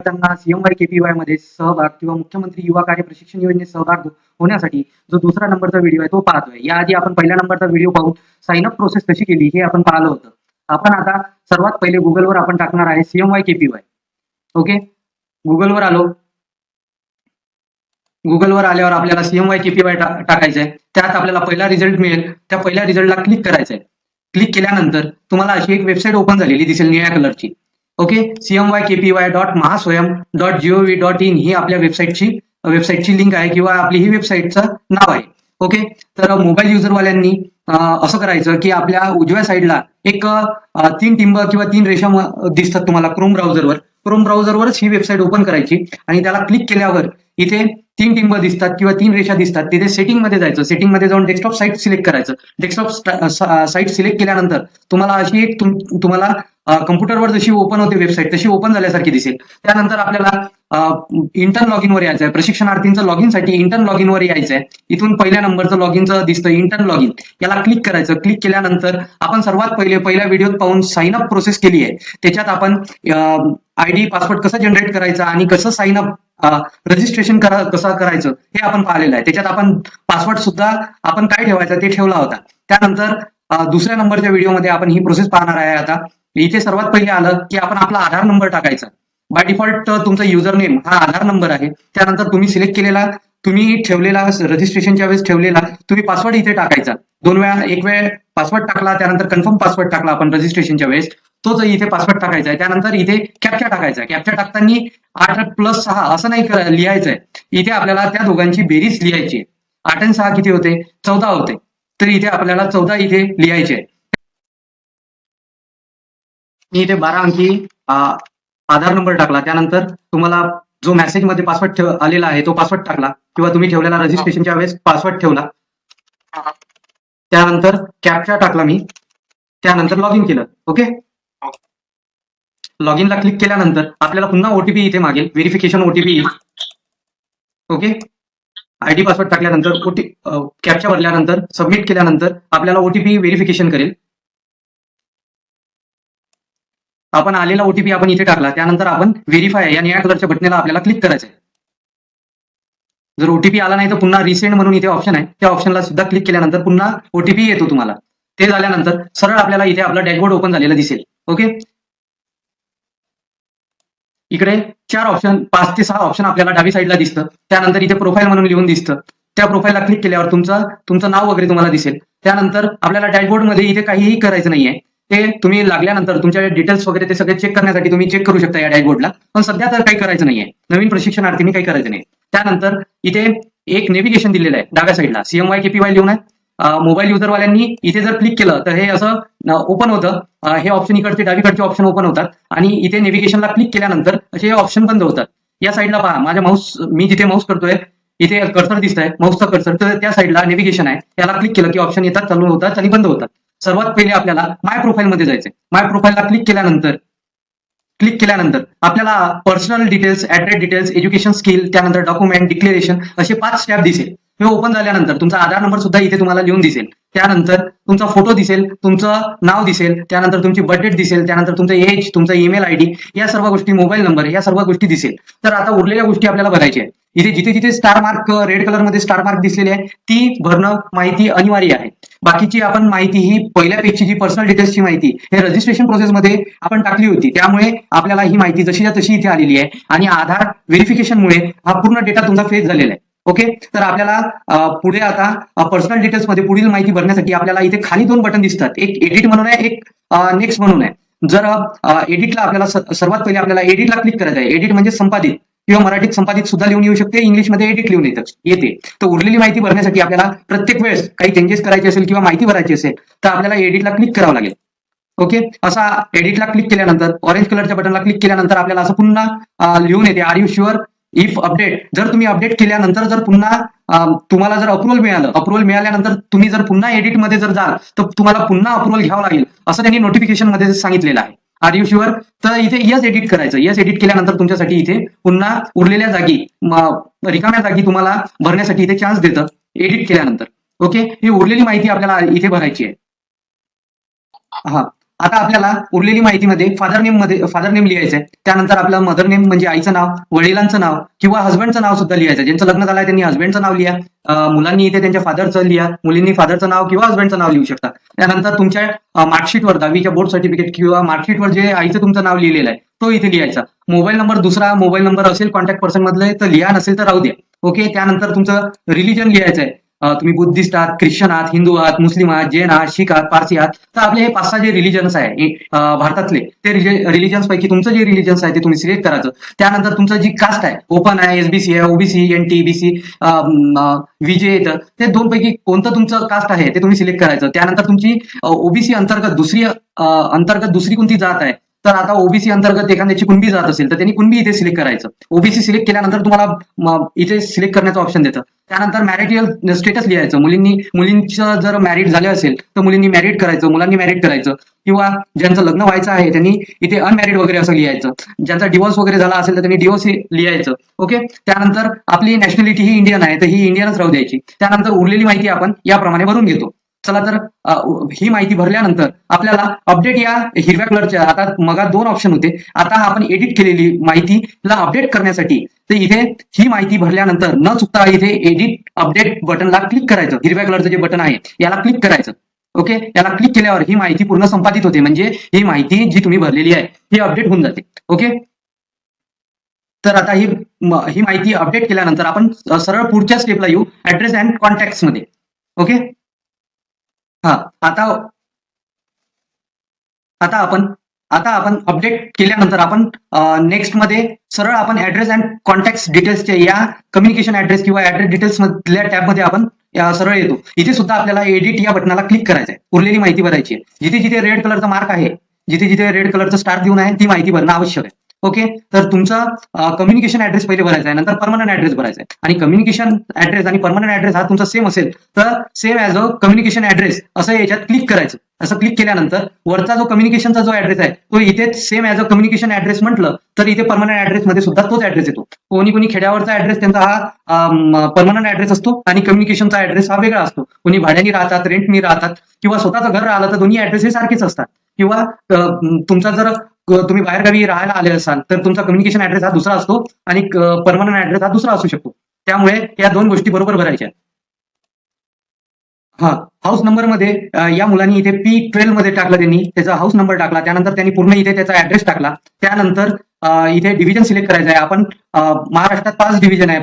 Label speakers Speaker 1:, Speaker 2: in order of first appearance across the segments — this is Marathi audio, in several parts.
Speaker 1: विद्यार्थ्यांना सीएमवाय केपीवाय मध्ये सहभाग किंवा मुख्यमंत्री युवा कार्य प्रशिक्षण योजनेत सहभाग होण्यासाठी जो दुसरा नंबरचा व्हिडिओ आहे तो पाहतोय. याआधी आपण पहिल्या नंबरचा व्हिडिओ पाहून साइन अप प्रोसेस कशी केली हे आपण पाहिलं होतं. आपण आता सर्वात पहिले गुगलवर आपण टाकणार आहे सीएमवाय केपीवाय. ओके, गुगलवर आलो. गुगलवर आल्यावर आपल्याला सीएमवाय केपीवाय टाकायचं आहे. त्यात आपल्याला पहिला रिझल्ट मिळेल. त्या पहिल्या रिझल्टला क्लिक करायचं आहे. क्लिक केल्यानंतर तुम्हाला अशी एक वेबसाईट ओपन झालेली दिसेल निळ्या कलरची. ओके, cmykpy.mahaswayam.gov.in ही आपल्या वेबसाईटची लिंक आहे किंवा आपली ही वेबसाईटचं नाव आहे. ओके, तर मोबाईल युजरवाल्यांनी असं करायचं की आपल्या उजव्या साईडला एक 3 टिंब किंवा 3 रेषा दिसतात तुम्हाला क्रोम ब्राउझरवरच ही वेबसाईट ओपन करायची आणि त्याला क्लिक केल्यावर इथे 3 टिंब दिसतात किंवा 3 रेषा दिसतात. तिथे सेटिंग मध्ये जायचं. सेटिंग मध्ये जाऊन डेस्कटॉप साईट सिलेक्ट करायचं. डेस्कटॉप साईट सिलेक्ट केल्यानंतर तुम्हाला अशी एक तुम्हाला कम्प्युटरवर जशी ओपन होते वेबसाईट तशी ओपन झाल्यासारखी दिसेल. त्यानंतर आपल्याला इंटर्न लॉगिन वर यायचं आहे. प्रशिक्षणार्थींचं लॉगिन साठी इंटर्न लॉगिन वर यायचं आहे. इथून पहिल्या नंबरचं लॉगिनचं दिसतं इंटर्न लॉगिन, याला क्लिक करायचं. क्लिक केल्यानंतर आपण सर्वात पहिल्या व्हिडिओत पाहून साइन अप प्रोसेस केली आहे. त्याच्यात आपण आयडी पासवर्ड कसं जनरेट करायचं आणि कसं साइन अप रजिस्ट्रेशन कसं करायचं हे आपण पाहिलेलं आहे. त्याच्यात आपण पासवर्ड सुद्धा आपण काय ठेवायचं ते ठेवला होता. त्यानंतर दुसऱ्या नंबरच्या व्हिडिओमध्ये आपण ही प्रोसेस पाहणार आहे. आता इथे सर्वात पहिले आलं की आपण आपला आधार नंबर टाकायचा. बाय डिफॉल्ट तुमचा युजर नेम हा आधार नंबर आहे. त्यानंतर तुम्ही सिलेक्ट केलेला तुम्ही ठेवलेला रजिस्ट्रेशनच्या वेळेस ठेवलेला तुम्ही पासवर्ड इथे टाकायचा. 2 वेळा, एक वेळ पासवर्ड टाकला, त्यानंतर कन्फर्म पासवर्ड टाकला आपण रजिस्ट्रेशनच्या वेळेस, तोच इथे पासवर्ड टाकायचा आहे. त्यानंतर इथे कॅप्चा टाकायचा. कॅप्चा टाकताना 8+6 असं नाही लिहायचंय. इथे आपल्याला त्या दोघांची बेरीज लिहायची आहे. 8 आणि 6 किती होते? 14 होते. तर इथे आपल्याला 14 इथे लिहायचे आहे. मी इथे 12 अंकी आधार नंबर टाकला. त्यानंतर तुम्हाला जो मेसेज मध्ये पासवर्ड आलेला आहे तो पासवर्ड टाकला किंवा तुम्ही ठेवलेला रजिस्ट्रेशनच्या वेळेस पासवर्ड ठेवला. त्यानंतर कॅप्चा टाकला मी. त्यानंतर लॉग इन केलं. ओके, लॉग इनला क्लिक केल्यानंतर आपल्याला पुन्हा ओटीपी इथे मागेल, verification OTP. Okay, ID password टाकल्यानंतर कॅप्चा भरल्यानंतर सबमिट केल्यानंतर आपल्याला ओटीपी व्हेरिफिकेशन करेल. आपण आलेला ओटीपी आपण इथे टाकला. त्यानंतर आपण व्हेरीफाय या निळ्या कलरच्या बटनेला आपल्याला क्लिक करायचं आहे. जर ओटीपी आला नाही तर पुन्हा रिसेंड म्हणून इथे ऑप्शन आहे, त्या ऑप्शनला सुद्धा क्लिक केल्यानंतर पुन्हा ओटीपी येतो तुम्हाला. ते झाल्यानंतर सरळ आपल्याला इथे आपला डॅशबोर्ड ओपन झालेला दिसेल. ओके, इकडे 4 ऑप्शन 5 ते 6 ऑप्शन आपल्याला डावी साईडला दिसतं. त्यानंतर इथे प्रोफाईल म्हणून लिहून दिसतं. त्या प्रोफाईलला क्लिक केल्यावर तुमचं नाव वगैरे तुम्हाला दिसेल. त्यानंतर आपल्याला डॅशबोर्ड मध्ये इथे काहीही करायचं नाहीये. ते तुम्ही लागल्यानंतर तुमच्या डिटेल्स वगैरे ते सगळे चेक करण्यासाठी तुम्ही चेक करू शकता या डॅशबोर्डला. पण सध्या तर काही करायचं नाहीये. नवीन प्रशिक्षणार्थींनी काही करायचं नाही. त्यानंतर इथे एक नेव्हिगेशन दिलेलं आहे डाव्या साईडला. सीएमवाय केपीवाय लिहून आहे. मोबाईल युजरवाल्यांनी इथे जर क्लिक केलं तर हे असं ओपन होतं. हे ऑप्शन इकडचे डावीकडचे ऑप्शन ओपन होतात आणि इथे नेव्हिगेशनला क्लिक केल्यानंतर असे ऑप्शन बंद होतात. या साईडला पहा, माझ्या मी जिथे माऊस करतोय इथे कर्सर दिसत आहे, माऊसचा कर्सर, तर त्या साईडला नेव्हिगेशन आहे. याला क्लिक केलं की ऑप्शन येतात, चालू होतात आणि बंद होतात. सर्वात पहिले आपल्याला माय प्रोफाईल मध्ये जायचंय. माय प्रोफाईलला क्लिक केल्यानंतर आपल्याला personal details, address details, education skill, त्यानंतर डॉक्युमेंट, डिक्लेरेशन असे 5 टॅब दिसेल. हे ओपन झाल्यानंतर तुमचा आधार नंबर सुद्धा इथे तुम्हाला लिहून दिसेल. त्यानंतर तुमचा फोटो दिसेल, तुमचं नाव दिसेल, त्यानंतर तुमची बर्थ डेट दिसेल, त्यानंतर तुमचं एज, तुमचा ईमेल आयडी, या सर्व गोष्टी, मोबाईल नंबर, या सर्व गोष्टी दिसेल. तर आता उरलेल्या गोष्टी आपल्याला भरायच्या आहेत. इथे जिथे स्टार मार्क, रेड कलर मध्ये स्टार मार्क दिसलेली आहे ती भरणं माहिती अनिवार्य आहे. बाकीची आपण माहिती ही पहिल्या पेजची जी पर्सनल डिटेल्सची माहिती हे रजिस्ट्रेशन प्रोसेसमध्ये आपण टाकली होती, त्यामुळे आपल्याला ही माहिती जशीच्या तशी इथे आलेली आहे आणि आधार व्हेरिफिकेशनमुळे हा पूर्ण डेटा तुमचा फेच झालेला आहे. ओके, तर आपल्याला पुढे आता पर्सनल डिटेल्स मध्ये पुढील माहिती भरण्यासाठी आपल्याला इथे खाली 2 बटन दिसतात. एक एडिट म्हणून आहे, एक नेक्स्ट म्हणून आहे. जर एडिटला आपल्याला सर्वात पहिले आपल्याला एडिटला क्लिक करायचं आहे. एडिट म्हणजे संपादित किंवा मराठीत संपादित सुद्धा लिहून येऊ शकते, इंग्लिशमध्ये एडिट लिहून येते. तर उरलेली माहिती भरण्यासाठी आपल्याला प्रत्येक वेळेस काही चेंजेस करायचे असेल किंवा माहिती भरायची असेल तर आपल्याला एडिटला क्लिक करावं लागेल. ओके, असा एडिटला क्लिक केल्यानंतर ऑरेंज कलरच्या बटनला क्लिक केल्यानंतर आपल्याला असं पुन्हा लिहून येते, are you sure if update. जर तुम्ही अपडेट केल्यानंतर जर पुन्हा तुम्हाला जर अप्रुव्हल मिळाल्यानंतर तुम्ही जर पुन्हा एडिट मध्ये जर जाल तर तुम्हाला पुन्हा अप्रुव्हल घ्यावं लागेल असं त्यांनी नोटिफिकेशन मध्ये सांगितलेलं आहे. आर यू शुअर, तर इथे यस एडिट करायचं. यस एडिट केल्यानंतर तुमच्यासाठी इथे पुन्हा उरलेल्या जागी, रिकाम्या जागी तुम्हाला भरण्यासाठी इथे चान्स देतं एडिट केल्यानंतर. ओके, ही उरलेली माहिती आपल्याला इथे भरायची आहे. हा, आता आपल्याला उरलेली माहितीमध्ये फादर नेम लिहायचं आहे, त्यानंतर आपलं मदर नेम म्हणजे आईचं नाव, वडिलांचं नाव किंवा हस्बंडचं नाव सुद्धा लिहायचं. ज्यांचं लग्न झालंय त्यांनी हस्बंडचं नाव लिहा, मुलांनी इथे त्यांच्या फादरचं लिहा, मुलींनी फादरचं नाव किंवा हस्बंडचं नाव लिहू शकता. त्यानंतर तुमच्या मार्कशीटवर 10वीच्या बोर्ड सर्टिफिकेट किंवा मार्कशीटवर जे आईचं तुमचं नाव लिहिलेलं आहे तो इथे लिहायचा. मोबाईल नंबर दुसरा मोबाईल नंबर असेल कॉन्टॅक्ट पर्सन मधले तर लिहा, नसेल तर राहू द्या. ओके. त्यानंतर तुमचं रिलिजन लिहायचं आहे. तुम्ही बुद्धिस्ट आहात, ख्रिश्चन आहात, हिंदू आहात, मुस्लिम आहात, जैन आहात, शीख आहात, पारसी आहात. तर आपले हे 5-6 जे रिलिजन्स आहे भारतातले ते रिलिजन्स पैकी तुमचं जे रिलिजन्स आहे ते तुम्ही सिलेक्ट करायचं. त्यानंतर तुमचं जी कास्ट आहे, ओपन आहे, एसबीसी आहे, ओबीसी, एनटी, बीसी, विजे येतं, ते 2 पैकी कोणतं तुमचं कास्ट आहे ते तुम्ही सिलेक्ट करायचं. त्यानंतर तुमची ओबीसी अंतर्गत दुसरी कोणती जात आहे, तर आता ओबीसी अंतर्गत एखाद्याची कुणबी जात असेल तर त्यांनी कुणबी इथे सिलेक्ट करायचं. ओबीसी सिलेक्ट केल्यानंतर तुम्हाला इथे सिलेक्ट करण्याचं ऑप्शन देतं. त्यानंतर मॅरिटल स्टेटस लिहायचं. मुलींचं जर मॅरिड झाले असेल तर मुलींनी मॅरिड करायचं, मुलांनी मॅरिड करायचं, किंवा ज्यांचं लग्न व्हायचं आहे त्यांनी इथे अनमॅरिड वगैरे असं लिहायचं. ज्यांचा डिवोर्स वगैरे झाला असेल तर त्यांनी डिवोर्स लिहायचं. ओके. त्यानंतर आपली नॅशनॅलिटी ही इंडियन आहे तर ही इंडियनच राहू द्यायची. त्यानंतर उरलेली माहिती आपण याप्रमाणे भरून घेतो. चला तर ही माहिती भरल्यानंतर आपल्याला अपडेट या हिरव्या कलरच्या, आता मगा 2 ऑप्शन होते, आता आपण एडिट केलेली माहितीला अपडेट करण्यासाठी तर इथे ही माहिती भरल्यानंतर न चुकता इथे एडिट अपडेट बटनला क्लिक करायचं. हिरव्या कलरचं जे बटन आहे याला क्लिक करायचं. ओके. याला क्लिक केल्यावर ही माहिती पूर्ण संपादित होते, म्हणजे ही माहिती जी तुम्ही भरलेली आहे ही अपडेट होऊन जाते. ओके. तर आता ही माहिती अपडेट केल्यानंतर आपण सरळ पुढच्या स्टेपला येऊ, ऍड्रेस अँड कॉन्टॅक्ट मध्ये. ओके. हा. आता आपण अपडेट केल्यानंतर आपण नेक्स्ट मध्ये सरळ आपण ऍड्रेस अँड कॉन्टॅक्ट डिटेल्सच्या या कम्युनिकेशन ऍड्रेस किंवा ऍड्रेस डिटेल्स मधल्या टॅब मध्ये आपण सरळ येतो. इथे सुद्धा आपल्याला एडिट या बटनाला क्लिक करायचं आहे. उरलेली माहिती भरायची आहे. जिथे जिथे रेड कलरचा मार्क आहे, जिथे जिथे रेड कलरचं स्टार देऊन आहे ती माहिती भरणं आवश्यक आहे. ओके. तर तुमचा कम्युनिकेशन ऍड्रेस पहिले भरायचा आहे, नंतर परमनंट ऍड्रेस भरायचा आहे. आणि कम्युनिकेशन ऍड्रेस आणि परमनंट ऍड्रेस हा तुमचा सेम असेल तर same as a communication address असं याच्यात क्लिक करायचं. असं क्लिक केल्यानंतर वरचा जो कम्युनिकेशनचा जो ऍड्रेस आहे तो इथे same as a communication address म्हटलं तर इथे परमनंट ऍड्रेस मध्ये सुद्धा तोच ऍड्रेस येतो. कोणी खेड्यावरचा ऍड्रेस त्यांचा हा परमनंट ऍड्रेस असतो आणि कम्युनिकेशनचा ऍड्रेस हा वेगळा असतो. कोणी भाड्याने राहतात, रेंटनी राहतात किंवा स्वतःचं घर राहिलं तर दोन्ही ऍड्रेस हे सारखेच असतात. किंवा तुमचा जर तुम्ही बाहेरगावी राहायला आले असाल तर तुमचा कम्युनिकेशन ऍड्रेस हा दुसरा असतो आणि परमनंट ऍड्रेस हा दुसरा असू शकतो. त्यामुळे या 2 गोष्टी बरोबर भरायच्या. हा. हाऊस नंबर मध्ये या मुलांनी इथे P12 मध्ये टाकलं, त्यांनी त्याचा हाऊस नंबर टाकला, त्यानंतर त्यांनी पूर्ण इथे त्याचा ऍड्रेस टाकला. त्यानंतर इथे डिव्हिजन सिलेक्ट करायचं आहे. आपण महाराष्ट्रात 5 डिव्हिजन आहे,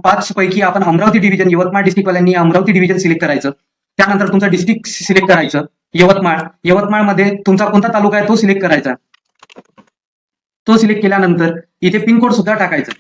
Speaker 1: 5 पैकी आपण अमरावती डिव्हिजन, यवतमाळ डिस्ट्रिक्ट वाल्यांनी अमरावती डिव्हिजन सिलेक्ट करायचं. त्यानंतर तुमचं डिस्ट्रिक्ट सिलेक्ट करायचं, यवतमाळमध्ये तुमचा कोणता तालुका आहे तो सिलेक्ट करायचा. तो सिलेक्ट केल्यानंतर इथे पिनकोड सुद्धा टाकायचा.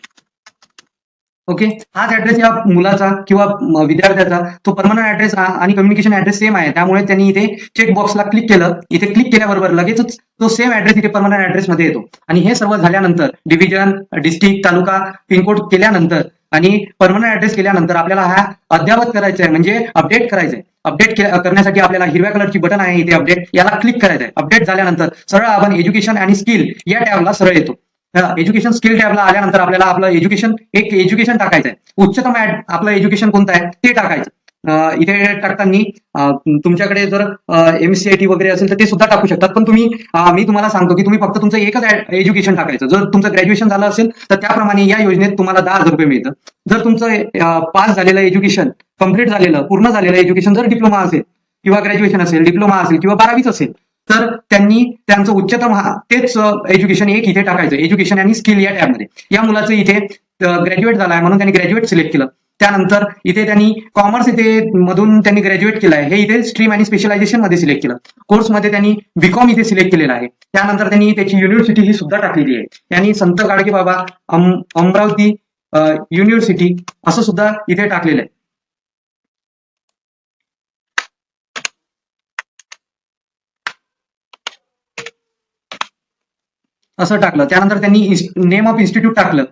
Speaker 1: ओके. हाच ऍड्रेस या मुलाचा किंवा विद्यार्थ्याचा तो परमनंट ऍड्रेस आणि कम्युनिकेशन ऍड्रेस सेम आहे. त्यामुळे त्यांनी इथे चेक बॉक्सला क्लिक केलं. इथे क्लिक केल्याबरोबर लगेचच तो सेम ऍड्रेस इथे परमनंट ऍड्रेस मध्ये येतो. आणि हे सर्व झाल्यानंतर डिव्हिजन, डिस्ट्रिक्ट, तालुका, पिनकोड केल्यानंतर आणि परमनंट ऍड्रेस केल्यानंतर आपल्याला हा अद्ययावत करायचा आहे, म्हणजे अपडेट करायचं आहे. अपडेट करण्यासाठी आपल्याला हिरव्या कलरची बटन आहे इथे अपडेट, याला क्लिक करायचं आहे. अपडेट झाल्यानंतर सरळ आपण एज्युकेशन आणि स्किल या टॅबला सरळ येतो. एज्युकेशन स्किल टॅबला आल्यानंतर आपल्याला आपलं एज्युकेशन टाकायचं आहे. उच्चतम आपलं एज्युकेशन कोणतं आहे ते टाकायचं. इथे टाकताना तुमच्याकडे जर MCIT वगैरे असेल तर ते सुद्धा टाकू शकतात. पण मी तुम्हाला सांगतो की तुम्ही फक्त तुमचं एकच एज्युकेशन टाकायचं. जर तुमचं ग्रॅज्युएशन झालं असेल तर त्याप्रमाणे या योजनेत तुम्हाला 10,000 रुपये मिळतं. जर तुमचं पास झालेलं एज्युकेशन, कम्प्लीट झालेलं, पूर्ण झालेलं एज्युकेशन जर डिप्लोमा असेल किंवा ग्रॅज्युएशन असेल, डिप्लोमा असेल किंवा 12वीच असेल तर त्यांनी त्यांचं उच्चतम तेच एज्युकेशन एक इथे टाकायचं, एज्युकेशन आणि स्किल या टॅबमध्ये. या मुलाचं इथे ग्रॅज्युएट झालाय म्हणून त्यांनी ग्रॅज्युएट सिलेक्ट केलं. त्यानंतर इथे त्यांनी कॉमर्स इथे मधून त्यांनी ग्रॅज्युएट केलंय, हे इथे स्ट्रीम आणि स्पेशलायझेशन मध्ये सिलेक्ट केलं. कोर्समध्ये त्यांनी बीकॉम इथे सिलेक्ट केलेलं आहे. त्यानंतर त्यांनी त्याची युनिव्हर्सिटी ही सुद्धा टाकलेली आहे. त्यांनी संत गाडगे बाबा अमरावती युनिव्हर्सिटी असं सुद्धा इथे टाकलेलं आहे. असं टाकलं. त्यानंतर त्यांनी नेम ऑफ इन्स्टिट्यूट टाकलं.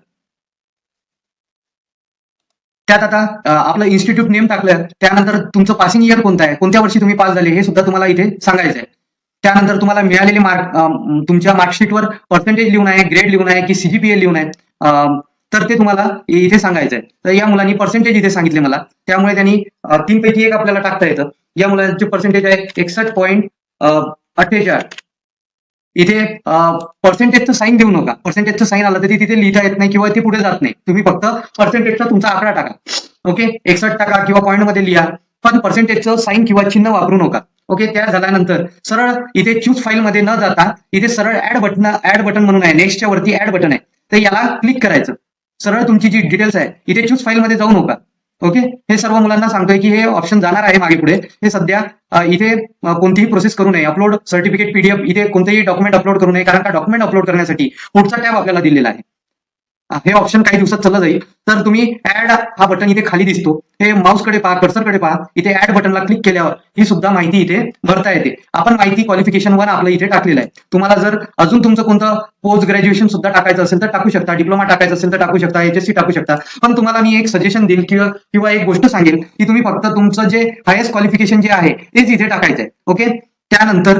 Speaker 1: त्यात आता आपलं इन्स्टिट्यूट नेम टाकलं. त्यानंतर तुमचं पासिंग इयर कोणतं आहे, कोणत्या वर्षी तुम्ही पास झाले हे सुद्धा तुम्हाला इथे सांगायचं आहे. त्यानंतर तुम्हाला मिळालेले मार्क, तुमच्या मार्कशीटवर पर्सेंटेज लिहून आहे, ग्रेड लिहून आहे की CGPA लिहून आहे, तर ते तुम्हाला इथे सांगायचं आहे. तर या मुलांनी पर्सेंटेज इथे सांगितले मला, त्यामुळे त्यांनी 3 पैकी 1 आपल्याला टाकता येतं. या मुलांचे पर्सेंटेज आहे 61.48. इथे पर्सेंटेजचं साईन देऊ नका. पर्सेंटेजचं साईन आलं तर ते तिथे लिहिता येत नाही किंवा ते पुढे जात नाही. तुम्ही फक्त पर्सेंटेजचा तुमचा आकडा टाका. ओके, 61 टाका किंवा पॉईंट मध्ये लिहा, पण पर्सेंटेजचं साईन किंवा चिन्ह वापरू नका. ओके, त्या झाल्यानंतर सरळ इथे चूज फाईल मध्ये न जाता इथे सरळ ऍड बटन म्हणून आहे, नेक्स्टच्या वरती ऍड बटन आहे, तर याला क्लिक करायचं. सरळ तुमची जी डिटेल्स आहे इथे चूज फाईल मध्ये जाऊ नका. ओके, हे सर्व मुलांना सांगतोय की हे ऑप्शन जाणार आहे मागे पुढे. हे सध्या इथे कोणतीही प्रोसेस करू नये. अपलोड सर्टिफिकेट पीडीएफ इथे कोणतेही डॉक्युमेंट अपलोड करू नये, कारण का डॉक्युमेंट अपलोड करण्यासाठी पुढचा टॅब आपल्याला दिलेला आहे. हे ऑप्शन काही दिवसात चाललं जाईल. तर तुम्ही ऍड हा बटन इथे खाली दिसतो, हे माऊसकडे पहा, कर्सरकडे पहा, इथे ऍड बटनला क्लिक केल्यावर ही सुद्धा माहिती इथे भरता येते. आपण माहिती क्वालिफिकेशन 1 आपलं इथे टाकलेलं आहे. तुम्हाला जर अजून तुमचं कोणतं पोस्ट ग्रॅज्युएशन सुद्धा टाकायचं असेल तर टाकू शकता, डिप्लोमा टाकायचं असेल तर टाकू शकता, HSC टाकू शकता. पण तुम्हाला मी एक सजेशन देईल किंवा एक गोष्ट सांगेल की तुम्ही फक्त तुमचं जे हायेस्ट क्वालिफिकेशन जे आहे तेच इथे टाकायचं आहे. ओके, त्यानंतर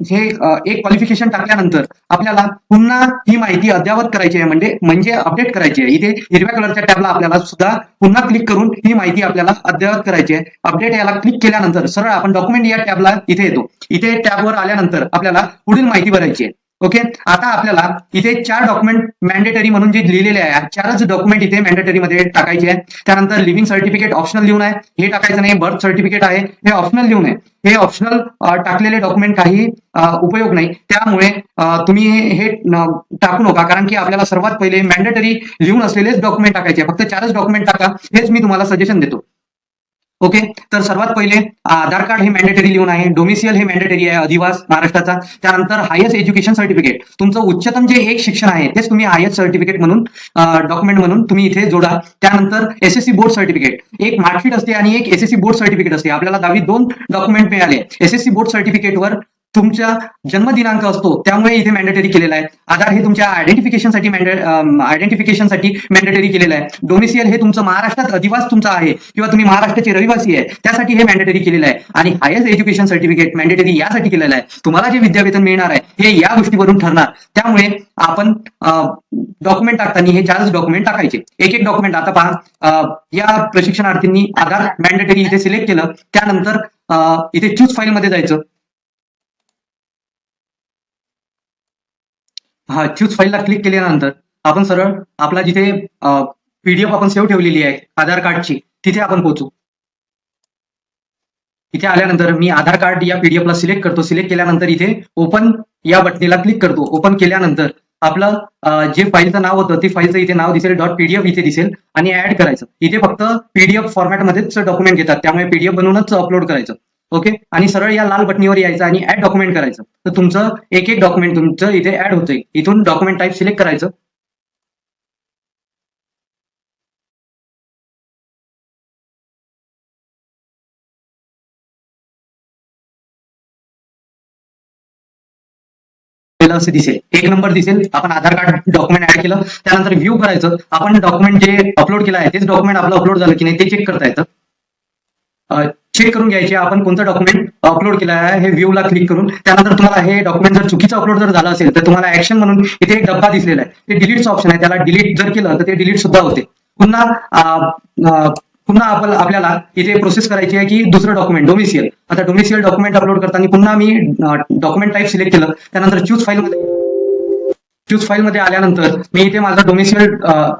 Speaker 1: हे एक क्वालिफिकेशन टाकल्यानंतर आपल्याला पुन्हा ही माहिती अद्ययावत करायची आहे, म्हणजे अपडेट करायची आहे. इथे हिरव्या कलरच्या टॅबला आपल्याला सुद्धा पुन्हा क्लिक करून ही माहिती आपल्याला अद्ययावत करायची आहे. अपडेट याला क्लिक केल्यानंतर सरळ आपण डॉक्युमेंट या टॅबला इथे येतो. इथे टॅबवर आल्यानंतर आपल्याला पुढील माहिती भरायची आहे. ओके, आता आपल्याला इथे 4 डॉक्युमेंट मॅन्डेटरी म्हणून जे लिहिलेले आहे, 4च डॉक्युमेंट इथे मॅन्डेटरी मध्ये टाकायचे आहे. त्यानंतर लिव्हिंग सर्टिफिकेट ऑप्शनल लिहून आहे, हे टाकायचं नाही. बर्थ सर्टिफिकेट आहे, हे ऑप्शनल लिहून आहे. हे ऑप्शनल टाकलेले डॉक्युमेंट काही उपयोग नाही, त्यामुळे तुम्ही हे टाकू नका, कारण की आपल्याला सर्वात पहिले मॅन्डेटरी लिहून असलेलेच डॉक्युमेंट टाकायचे. फक्त 4च डॉक्युमेंट टाका, हेच मी तुम्हाला सजेशन देतो. ओके, तर सर्वात पहिले आधार कार्ड हे मॅन्डेटरी लिहून आहे. डोमिसियल हे मॅन्डेटरी आहे, अधिवास महाराष्ट्राचा. त्यानंतर हायेस्ट एज्युकेशन सर्टिफिकेट, तुमचं उच्चतम जे एक शिक्षण आहे तेच तुम्ही हायेस्ट सर्टिफिकेट म्हणून डॉक्युमेंट म्हणून तुम्ही इथे जोडा. त्यानंतर SSC बोर्ड सर्टिफिकेट, एक मार्कशीट असते आणि एक SSC बोर्ड सर्टिफिकेट असते. आपल्याला 10वी 2 डॉक्युमेंट मिळाले. SSC बोर्ड सर्टिफिकेटवर तुमचा जन्मदिनांक असतो, त्यामुळे इथे मॅन्डेटरी केलेला आहे. आधार हे तुमच्या आयडेंटिफिकेशनसाठी मॅन्डेटरी केलेलं आहे. डोमिसियल हे तुमचं महाराष्ट्रात अधिवास तुमचा आहे किंवा तुम्ही महाराष्ट्राचे रहिवासी आहे, त्यासाठी हे मॅन्डेटरी केलेलं आहे. आणि हायेस्ट एज्युकेशन सर्टिफिकेट मॅन्डेटरी यासाठी केलेलं आहे, तुम्हाला जे विद्यावेतन मिळणार आहे हे या गोष्टीवरून ठरणार. त्यामुळे आपण डॉक्युमेंट टाकताना हे 4च डॉक्युमेंट टाकायचे. एक डॉक्युमेंट आता पहा, या प्रशिक्षणार्थींनी आधार मॅन्डेटरी इथे सिलेक्ट केलं. त्यानंतर इथे चूज फाईल मध्ये जायचं. हा, चूज फाईलला क्लिक केल्यानंतर आपण सरळ आपला जिथे पीडीएफ आपण सेव्ह ठेवलेली आहे आधार कार्डची, तिथे आपण पोहोचू. इथे आल्यानंतर मी आधार कार्ड या पीडीएफला सिलेक्ट करतो. सिलेक्ट केल्यानंतर इथे ओपन या बटनीला क्लिक करतो. ओपन केल्यानंतर आपलं जे फाईलचं नाव होतं ते फाईलचं इथे नाव दिसेल, .pdf इथे दिसेल आणि ऍड करायचं. इथे फक्त पीडीएफ फॉर्मॅटमध्येच डॉक्युमेंट घेतात, त्यामुळे पीडीएफ बनवूनच अपलोड करायचं. ओके, आणि सरळ या लाल बटनीवर यायचं आणि ऍड डॉक्युमेंट करायचं. तर तुमचं एक डॉक्युमेंट तुमचं इथे ऍड होतंय. इथून डॉक्युमेंट टाईप सिलेक्ट करायचं. असे दिसेल, 1 नंबर दिसेल. आपण आधार कार्ड डॉक्युमेंट ऍड केलं, त्यानंतर व्ह्यू करायचं. आपण डॉक्युमेंट जे अपलोड केलं आहे तेच डॉक्युमेंट आपलं अपलोड झालं की नाही ते चेक करता येतं. चेक करून घ्यायचे आपण कोणतं डॉक्युमेंट अपलोड केलं आहे हे व्ह्यूला क्लिक करून. त्यानंतर तुम्हाला हे डॉक्युमेंट जर चुकीचं अपलोड जर झालं असेल तर तुम्हाला ऍक्शन म्हणून इथे एक डब्बा दिसलेला आहे, ते डिलीटचं ऑप्शन आहे. त्याला डिलीट जर केलं तर ते डिलीट सुद्धा होते. पुन्हा आपल्याला इथे प्रोसेस करायची आहे की दुसरं डॉक्युमेंट डोमिसियल. आता डोमिसियल डॉक्युमेंट अपलोड करताना पुन्हा मी डॉक्युमेंट टाईप सिलेक्ट केलं. त्यानंतर चूज फाईल मध्ये आल्यानंतर मी इथे माझं डोमिसियल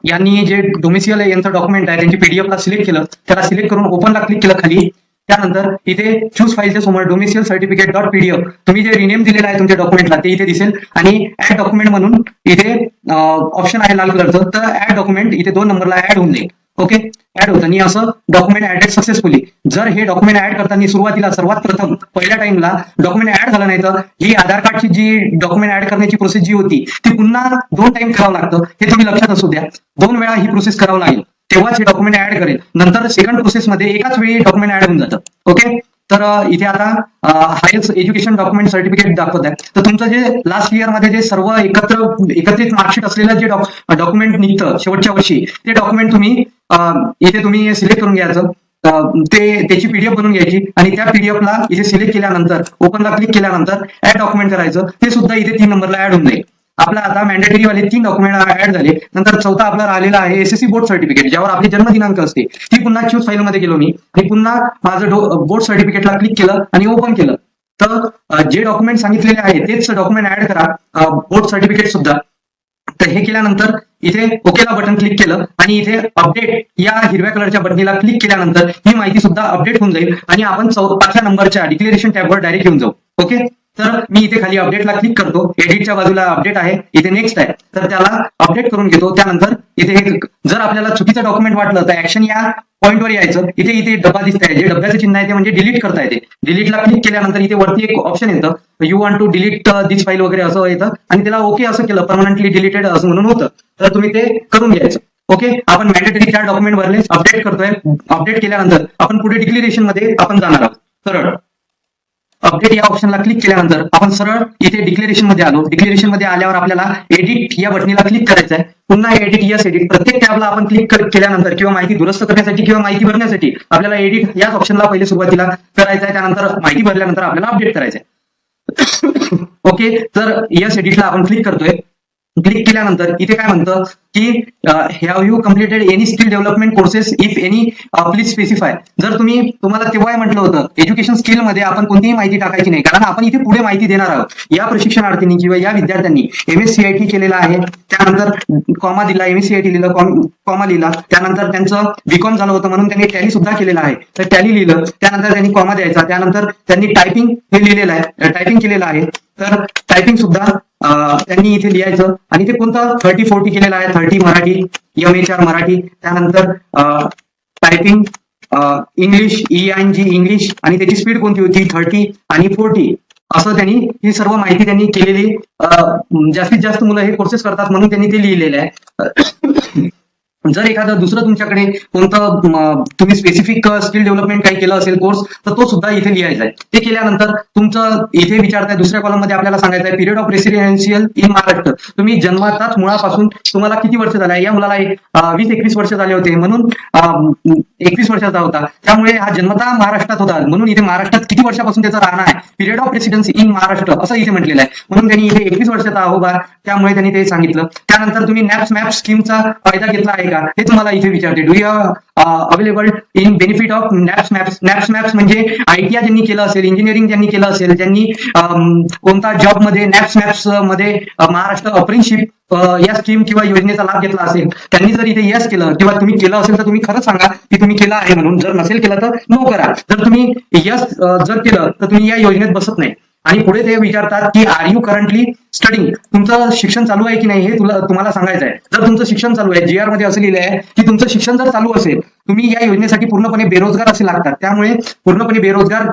Speaker 1: यांनी जे डोमिसियल यांचं डॉक्युमेंट आहे त्यांची पीडीएफला सिलेक्ट केलं. त्याला सिलेक्ट करून ओपनला क्लिक केलं खाली. त्यानंतर इथे चूज फाईलच्या समोर डोमिसियल सर्टिफिकेट .pdf तुम्ही जे रिनेम दिलेलं आहे तुमच्या डॉक्युमेंटला ते इथे दिसेल. आणि ऍड डॉक्युमेंट म्हणून इथे ऑप्शन आहे लाल कलरचं, तर ऍड डॉक्युमेंट इथे 2 नंबरला ऍड होऊन जाईल. ओके, ऍड होतं आणि असं डॉक्युमेंट ऍडेड सक्सेसफुली. जर हे डॉक्युमेंट ऍड करताना सुरुवातीला सर्वात प्रथम पहिल्या टाइमला डॉक्युमेंट ऍड झालं नाही तर ही आधार कार्डची जी डॉक्युमेंट ऍड करण्याची प्रोसेस जी होती ती पुन्हा 2 टाइम करावं लागतं. हे तुम्ही लक्षात असू द्या, 2 वेळा ही प्रोसेस करावं लागेल, तेव्हाच हे डॉक्युमेंट ऍड करेल. नंतर सेकंड प्रोसेसमध्ये एकाच वेळी डॉक्युमेंट ऍड होऊन जातं. ओके, तर इथे आता हायेस्ट एज्युकेशन डॉक्युमेंट सर्टिफिकेट दाखवत आहे. तर तुमचं जे लास्ट इयर मध्ये जे सर्व एकत्रित मार्कशीट असलेलं जे डॉक्युमेंट निघतं शेवटच्या वर्षी, ते डॉक्युमेंट तुम्ही इथे तुम्ही सिलेक्ट करून घ्यायचं. त्याची पीडीएफ बनवून घ्यायची आणि त्या पीडीएफला इथे सिलेक्ट केल्यानंतर ओपनला क्लिक केल्यानंतर ऍड डॉक्युमेंट करायचं. ते सुद्धा इथे 3 नंबरला ऍड होऊन जाईल. आपला आता मॅन्डेटरी वाले 3 डॉक्युमेंट ऍड झाले. नंतर चौथा आपला राहिलेला आहे SSC बोर्ड सर्टिफिकेट, ज्यावर आपली जन्मदिनांक असते. ती पुन्हा चूज फाईल मध्ये गेलो मी आणि पुन्हा माझं बोर्ड सर्टिफिकेटला क्लिक केलं आणि ओपन केलं. तर जे डॉक्युमेंट सांगितलेले आहे तेच डॉक्युमेंट ऍड करा, बोर्ड सर्टिफिकेट सुद्धा. तर हे केल्यानंतर इथे ओकेला बटन क्लिक केलं आणि इथे अपडेट या हिरव्या कलरच्या बटनीला क्लिक केल्यानंतर ही माहिती सुद्धा अपडेट होऊन जाईल आणि आपण 5व्या नंबरच्या डिक्लेरेशन टॅबवर डायरेक्ट येऊन जाऊ. ओके, तर मी इथे खाली अपडेटला क्लिक करतो, एडिटच्या बाजूला अपडेट आहे, इथे नेक्स्ट आहे, तर त्याला अपडेट करून घेतो. त्यानंतर इथे जर आपल्याला चुकीचं डॉक्युमेंट वाटलं तर ऍक्शन या पॉईंटवर यायचं. इथे डब्बा दिसत आहे, जे डब्याचं चिन्ह आहे ते म्हणजे डिलीट करता येते. डिलीटला क्लिक केल्यानंतर इथे वरती एक ऑप्शन येतं, you want to delete this file वगैरे असं येतं आणि त्याला ओके असं केलं, परमनंटली डिलीटेड असं म्हणून होतं, तर तुम्ही ते करून घ्यायचं. ओके, आपण मॅन्डेटरी 4 डॉक्युमेंट भरले, अपडेट करतोय. अपडेट केल्यानंतर आपण पुढे डिक्लेरेशन मध्ये आपण जाणार आहोत. सरळ अपडेट या ऑप्शनला क्लिक केल्यानंतर आपण सरळ इथे डिक्लेरेशन मध्ये आलो. डिक्लेरेशन मध्ये आल्यावर आपल्याला एडिट या बटनीला क्लिक करायचं आहे. पुन्हा एडिट यस एडिट प्रत्येक टॅबला आपण क्लिक केल्यानंतर किंवा माहिती दुरुस्त करण्यासाठी किंवा माहिती भरण्यासाठी आपल्याला एडिट याच ऑप्शनला पहिले सुरुवातीला करायचं आहे. त्यानंतर माहिती भरल्यानंतर आपल्याला अपडेट करायचं आहे. ओके, तर यस एडिटला आपण क्लिक करतोय. क्लिक केल्यानंतर इथे काय म्हणतं की have you completed any skill development courses if any please specify. जर तुम्हाला तेव्हा म्हटलं होतं एज्युकेशन स्किल मध्ये आपण कोणतीही माहिती टाकायची नाही, कारण आपण इथे पुढे माहिती देणार आहोत. या प्रशिक्षणार्थींनी किंवा या विद्यार्थ्यांनी MSCIT केलेला आहे, त्यानंतर कॉमा दिला, MSCIT लिहिलं, कॉमा लिहिला, त्यानंतर त्यांचं बीकॉम झालं होतं म्हणून त्यांनी टॅली सुद्धा केलेलं आहे, तर टॅली लिहिलं, त्यानंतर त्यांनी कॉमा द्यायचा, त्यानंतर त्यांनी टायपिंग हे लिहिलेलं आहे, टायपिंग केलेलं आहे, तर टायपिंग सुद्धा त्यांनी इथे लिहायचं. आणि ते कोणतं 30-40 केलेलं आहे, 30 मराठी, MHR मराठी, त्यानंतर टायपिंग इंग्लिश, ENG इंग्लिश, आणि त्याची स्पीड कोणती होती 30 आणि 40 असं त्यांनी ही सर्व माहिती त्यांनी केलेली. जास्तीत जास्त मुलं हे कोर्सेस करतात म्हणून त्यांनी ते लिहिलेले आहे. जर एखादं दुसरं तुमच्याकडे कोणतं तुम्ही स्पेसिफिक स्किल डेव्हलपमेंट काही केलं असेल कोर्स, तर तो सुद्धा इथे लिहायचा आहे. ते केल्यानंतर तुमचं इथे विचारताय दुसऱ्या कॉलम मध्ये आपल्याला सांगायचं आहे period of residential in Maharashtra. तुम्ही जन्माचाच मुळापासून तुम्हाला किती वर्ष झाले, या मुलाला 20-21 वर्ष झाले होते म्हणून 21 वर्षाचा होता, त्यामुळे हा जन्मता महाराष्ट्रात होता म्हणून इथे महाराष्ट्रात किती वर्षापासून त्याचा राहणं आहे, period of residence in Maharashtra असं इथे म्हटलेलं आहे, म्हणून त्यांनी इथे 21 वर्षाचा आहो बा, त्यामुळे त्यांनी ते सांगितलं. त्यानंतर तुम्ही नॅप्स मॅप स्कीमचा फायदा घेतला आहे का हे तुम्हाला इथे विचारते. Do you available in benefit of NAPS maps. NAPS maps म्हणजे ITI ज्यांनी केलं असेल, इंजिनिअरिंग ज्यांनी केलं असेल, ज्यांनी कोणता जॉब मध्ये नॅप्स मॅप्स मध्ये महाराष्ट्र अप्रेंटिसशिप या स्कीम किंवा योजनेचा लाभ घेतला असेल, त्यांनी जर इथे यस केलं किंवा तुम्ही केलं असेल तर तुम्ही खरंच सांगा की तुम्ही केलं आहे म्हणून. जर नसेल केलं तर नो करा. जर तुम्ही यस जर केलं तर तुम्ही या योजनेत बसत नाही. आणि पुढे ते विचारतात की आर यू करंटली स्टडिंग. तुमचं शिक्षण चालू आहे की नाही हे तुम्हाला सांगायचं आहे. जर तुमचं शिक्षण चालू आहे, GR मध्ये असं लिहिलं आहे की तुमचं शिक्षण जर चालू असेल, तुम्ही या योजनेसाठी पूर्णपणे बेरोजगार असे लागतात, त्यामुळे पूर्णपणे बेरोजगार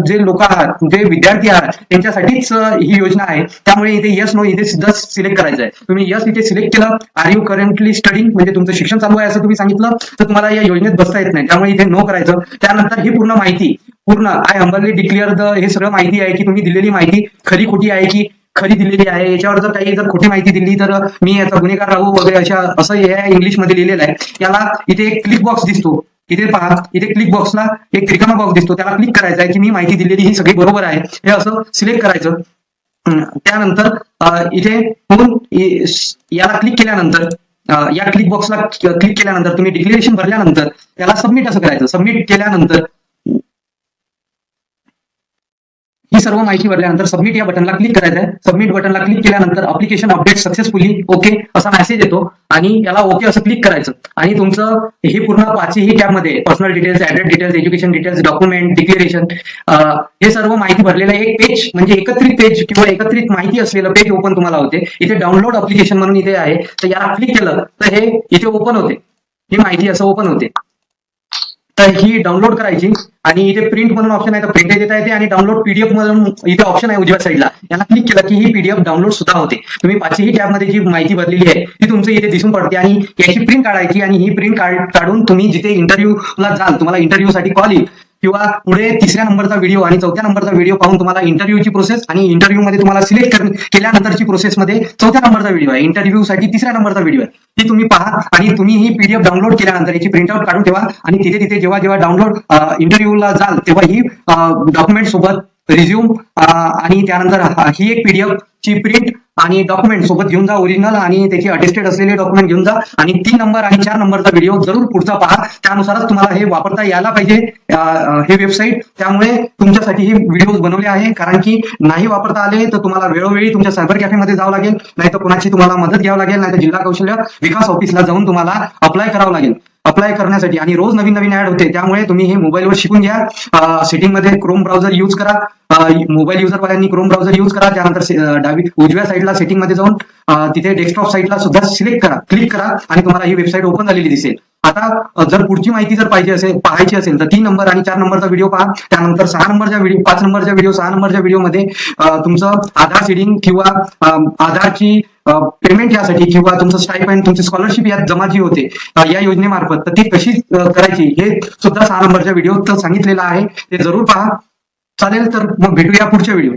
Speaker 1: जे लोक आहात, जे विद्यार्थी आहात, त्यांच्यासाठीच ही योजना आहे. त्यामुळे इथे यस नो इथे सुद्धा सिलेक्ट करायचं आहे. तुम्ही यस इथे सिलेक्ट केलं, आर यू करंटली स्टडिंग म्हणजे तुमचं शिक्षण चालू आहे असं तुम्ही सांगितलं तर तुम्हाला या योजनेत बसता येत नाही, त्यामुळे इथे नो करायचं. त्यानंतर ही पूर्ण माहिती आय हंबली डिक्लेअर हे सगळं माहिती आहे की तुम्ही दिलेली माहिती खरी खोटी आहे की खरी दिलेली आहे. याच्यावर जर खोटी माहिती दिली तर मी याचा गुन्हेगार राहू वगैरे असं हे इंग्लिशमध्ये लिहिलेलं आहे. याला इथे एक क्लिक बॉक्स दिसतो, इथे पहा, इथे क्लिक बॉक्सला एक रिकामा बॉक्स दिसतो, त्याला क्लिक करायचा आहे की मी माहिती दिलेली ही सगळी बरोबर आहे हे असं सिलेक्ट करायचं. त्यानंतर इथे याला क्लिक केल्यानंतर या क्लिक बॉक्सला क्लिक केल्यानंतर तुम्ही डिक्लेरेशन भरल्यानंतर त्याला सबमिट असं करायचं. सबमिट केल्यानंतर ही सर्व माहिती भरल्यानंतर सबमिट या बटनला क्लिक करायचं आहे. सबमिट बटनला क्लिक केल्यानंतर अप्लिकेशन अपडेट सक्सेसफुली ओके असा मेसेज येतो आणि याला ओके असं क्लिक करायचं आणि तुमचं हे पूर्ण 5ही टॅबमध्ये personal details, address details, education details, document, declaration हे सर्व माहिती भरलेलं एक पेज म्हणजे एकत्रित पेज किंवा एकत्रित माहिती असलेलं पेज ओपन तुम्हाला होते. इथे डाउनलोड अप्लिकेशन म्हणून इथे आहे, तर याला क्लिक केलं तर हे इथे ओपन होते, ही माहिती असं ओपन होते. तर ही डाउनलोड करायची आणि इथे प्रिंट म्हणून ऑप्शन आहे तर प्रिंट देता येते आणि डाउनलोड PDF म्हणून इथे ऑप्शन आहे उजव्या साईडला, याला क्लिक केलं की ही PDF डाउनलोड सुद्धा होते. तुम्ही 5ही टॅबमध्ये जी माहिती भरलेली आहे ती तुमचं इथे दिसून पडते आणि याची प्रिंट काढायची आणि ही प्रिंट काढून तुम्ही जिथे इंटरव्ह्यूला जाल, तुम्हाला इंटरव्ह्यूसाठी कॉल येईल किंवा पुढे 3ऱ्या नंबरचा व्हिडिओ आणि 4थ्या नंबरचा व्हिडिओ पाहून तुम्हाला इंटरव्ह्यूची प्रोसेस आणि इंटरव्ह्यू मध्ये तुम्हाला सिलेक्ट केल्यानंतरची प्रोसेसमध्ये 4थ्या नंबरचा व्हिडिओ आहे, इंटरव्ह्यूसाठी 3ऱ्या नंबरचा व्हिडिओ आहे, ती तुम्ही पहा आणि तुम्ही ही PDF डाउनलोड केल्यानंतर याची प्रिंटआउट काढून ठेवा आणि तिथे जेव्हा डाउनलोड इंटरव्ह्यूला जाल तेव्हा ही डॉक्युमेंट सोबत रिझ्यूम आणि त्यानंतर ही एक PDF ची प्रिंट आणि डॉक्युमेंट सोबत घेऊन जा, ओरिजिनल आणि त्याची अटेस्टेड असलेले डॉक्युमेंट घेऊन जा आणि 3 नंबर आणि 4 नंबरचा व्हिडिओ जरूर पुढचा पहा. त्यानुसारच तुम्हाला हे वापरता यायला पाहिजे हे वेबसाईट. त्यामुळे तुमच्यासाठी हे व्हिडिओ बनवले आहे. कारण की नाही वापरता आले तर तुम्हाला वेळोवेळी तुमच्या सायबर कॅफेमध्ये जावं लागेल, नाही तर कोणाची तुम्हाला मदत घ्यावी लागेल, नाही तर जिल्हा कौशल्य विकास ऑफिसला जाऊन तुम्हाला अप्लाय करावं लागेल. अप्लाय करण्यासाठी आणि रोज नवीन नवीन ऍड होते, त्यामुळे तुम्ही हे मोबाईलवर शिकून घ्या. सेटिंग मध्ये क्रोम ब्राउझर यूज करा. मोबाईल युजरवाल्यांनी क्रोम ब्राउझर यूज करा. त्यानंतर उजव्या साईडला सेटिंग मध्ये जाऊन तिथे डेस्कटॉप साईडला सुद्धा सिलेक्ट करा, क्लिक करा आणि तुम्हाला ही वेबसाईट ओपन झालेली दिसेल. आता जर पुढची माहिती जर पाहायची असेल तर 3 नंबर आणि 4 नंबरचा व्हिडिओ पहा. त्यानंतर 6 नंबरच्या व्हिडिओ, 5 नंबरच्या व्हिडिओ, 6 नंबरच्या व्हिडिओमध्ये तुमचं आधार सीडिंग किंवा आधारची पेमेंट यासाठी किंवा तुमचं स्टायपेंड, तुमची स्कॉलरशिप यात जमा जी होते या योजनेमार्फत, तर ती कशी करायची हे सुद्धा 6 नंबरच्या व्हिडिओत सांगितलेलं आहे. ते जरूर पहा. चालेल, तर मग भेटूया पुढच्या व्हिडिओ.